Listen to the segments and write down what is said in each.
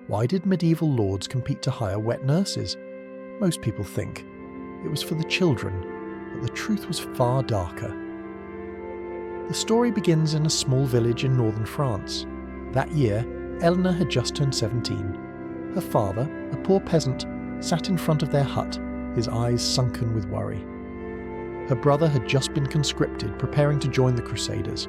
Why did medieval lords compete to hire wet nurses? Most people think it was for the children, but the truth was far darker. The story begins in a small village in northern France. That year, Elena had just turned 17. Her father, a poor peasant, sat in front of their hut, his eyes sunken with worry. Her brother had just been conscripted, preparing to join the Crusaders,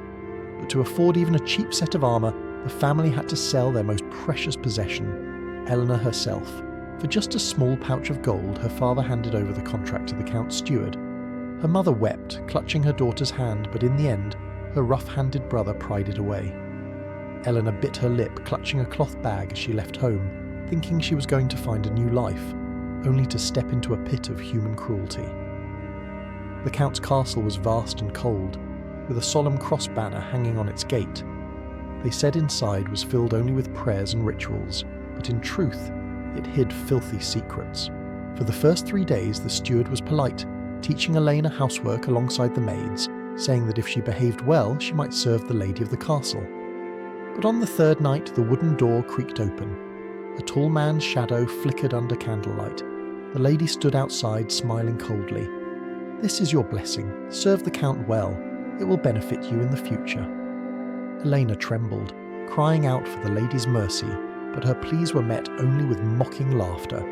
but to afford even a cheap set of armour, the family had to sell their most precious possession, Elena herself. For just a small pouch of gold, her father handed over the contract to the Count's steward. Her mother wept, clutching her daughter's hand, but in the end, her rough-handed brother pried it away. Elena bit her lip, clutching a cloth bag as she left home, thinking she was going to find a new life, only to step into a pit of human cruelty. The Count's castle was vast and cold, with a solemn cross banner hanging on its gate. They said inside was filled only with prayers and rituals, but in truth, it hid filthy secrets. For the first 3 days, the steward was polite, teaching Elena housework alongside the maids, saying that if she behaved well, she might serve the lady of the castle. But on the third night, the wooden door creaked open. A tall man's shadow flickered under candlelight. The lady stood outside, smiling coldly. "This is your blessing. Serve the Count well. It will benefit you in the future." Elena trembled, crying out for the lady's mercy, but her pleas were met only with mocking laughter.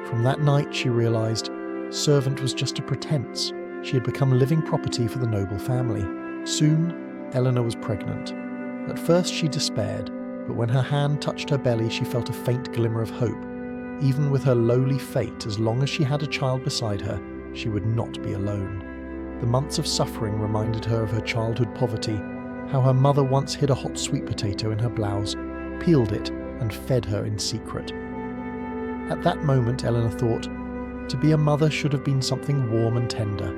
From that night, she realized, servant was just a pretense. She had become living property for the noble family. Soon, Elena was pregnant. At first she despaired, but when her hand touched her belly, she felt a faint glimmer of hope. Even with her lowly fate, as long as she had a child beside her, she would not be alone. The months of suffering reminded her of her childhood poverty, how her mother once hid a hot sweet potato in her blouse, peeled it, and fed her in secret. At that moment, Elena thought, to be a mother should have been something warm and tender.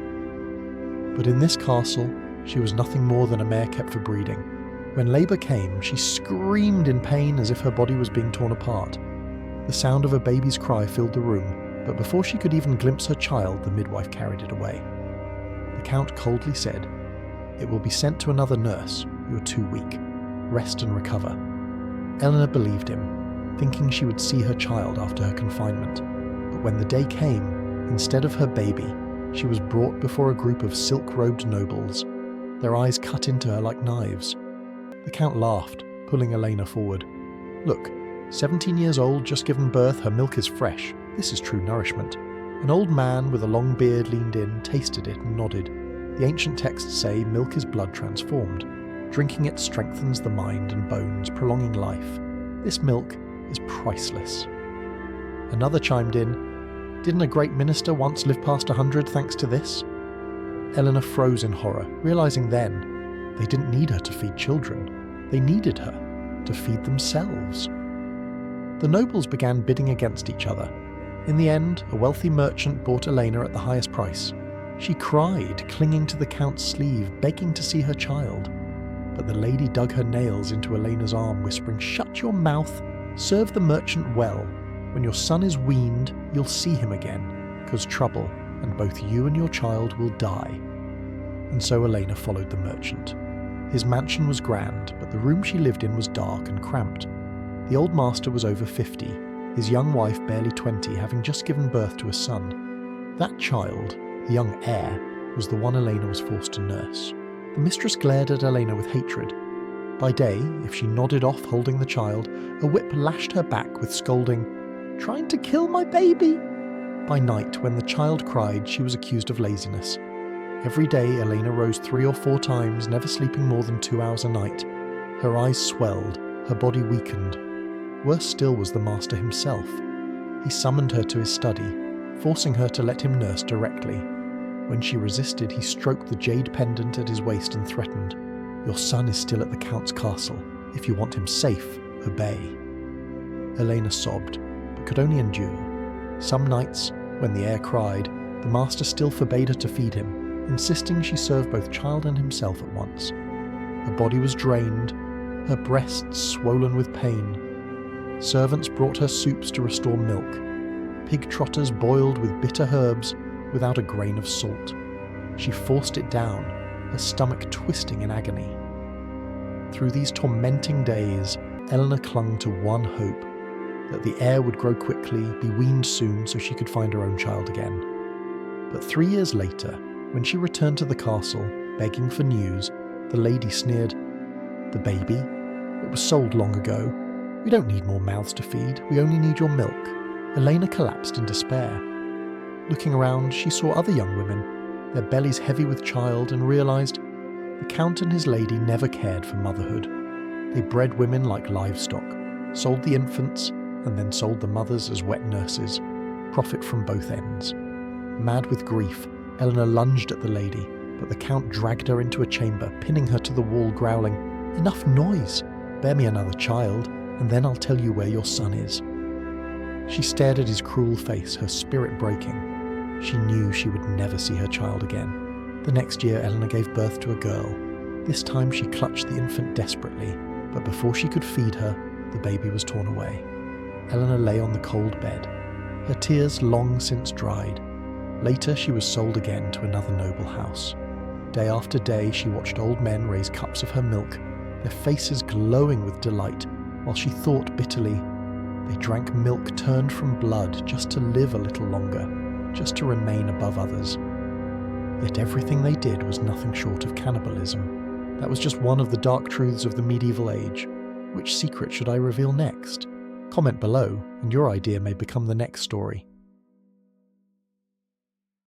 But in this castle, she was nothing more than a mare kept for breeding. When labour came, she screamed in pain as if her body was being torn apart. The sound of a baby's cry filled the room, but before she could even glimpse her child, the midwife carried it away. The Count coldly said, "It will be sent to another nurse. You are too weak. Rest and recover." Elena believed him, thinking she would see her child after her confinement. But when the day came, instead of her baby, she was brought before a group of silk-robed nobles. Their eyes cut into her like knives. The Count laughed, pulling Elena forward. "Look, 17 years old, just given birth, her milk is fresh. This is true nourishment." An old man with a long beard leaned in, tasted it and nodded. The ancient texts say milk is blood transformed. Drinking it strengthens the mind and bones, prolonging life. This milk is priceless. Another chimed in, "Didn't a great minister once live past 100 thanks to this?" Elena froze in horror, realizing then they didn't need her to feed children. They needed her to feed themselves. The nobles began bidding against each other. In the end, a wealthy merchant bought Elena at the highest price. She cried, clinging to the Count's sleeve, begging to see her child. But the lady dug her nails into Elena's arm, whispering, "Shut your mouth, serve the merchant well. When your son is weaned, you'll see him again, 'cause trouble, and both you and your child will die." And so Elena followed the merchant. His mansion was grand, but the room she lived in was dark and cramped. The old master was over 50, his young wife barely 20, having just given birth to a son. That child, the young heir, was the one Elena was forced to nurse. The mistress glared at Elena with hatred. By day, if she nodded off holding the child, a whip lashed her back with scolding, "Trying to kill my baby!" By night, when the child cried, she was accused of laziness. Every day, Elena rose 3 or 4 times, never sleeping more than 2 hours a night. Her eyes swelled, her body weakened. Worse still was the master himself. He summoned her to his study, forcing her to let him nurse directly. When she resisted, he stroked the jade pendant at his waist and threatened, "Your son is still at the Count's castle. If you want him safe, obey." Elena sobbed, but could only endure. Some nights, when the heir cried, the master still forbade her to feed him, insisting she serve both child and himself at once. Her body was drained, her breasts swollen with pain. Servants brought her soups to restore milk, pig trotters boiled with bitter herbs without a grain of salt. She forced it down, her stomach twisting in agony. Through these tormenting days, Elena clung to one hope. that the heir would grow quickly, be weaned soon so she could find her own child again. But 3 years later, when she returned to the castle, begging for news, the lady sneered, "The baby? It was sold long ago. We don't need more mouths to feed, we only need your milk." Elena collapsed in despair. Looking around, she saw other young women, their bellies heavy with child, and realised the Count and his lady never cared for motherhood. They bred women like livestock, sold the infants, and then sold the mothers as wet nurses, profit from both ends. Mad with grief, Elena lunged at the lady, but the Count dragged her into a chamber, pinning her to the wall, growling, "Enough noise! Bear me another child, and then I'll tell you where your son is." She stared at his cruel face, her spirit breaking. She knew she would never see her child again. The next year, Elena gave birth to a girl. This time she clutched the infant desperately, but before she could feed her, the baby was torn away. Elena lay on the cold bed, her tears long since dried. Later, she was sold again to another noble house. Day after day, she watched old men raise cups of her milk, their faces glowing with delight, while she thought bitterly, they drank milk turned from blood just to live a little longer, just to remain above others. Yet everything they did was nothing short of cannibalism. That was just one of the dark truths of the medieval age. Which secret should I reveal next? Comment below, and your idea may become the next story.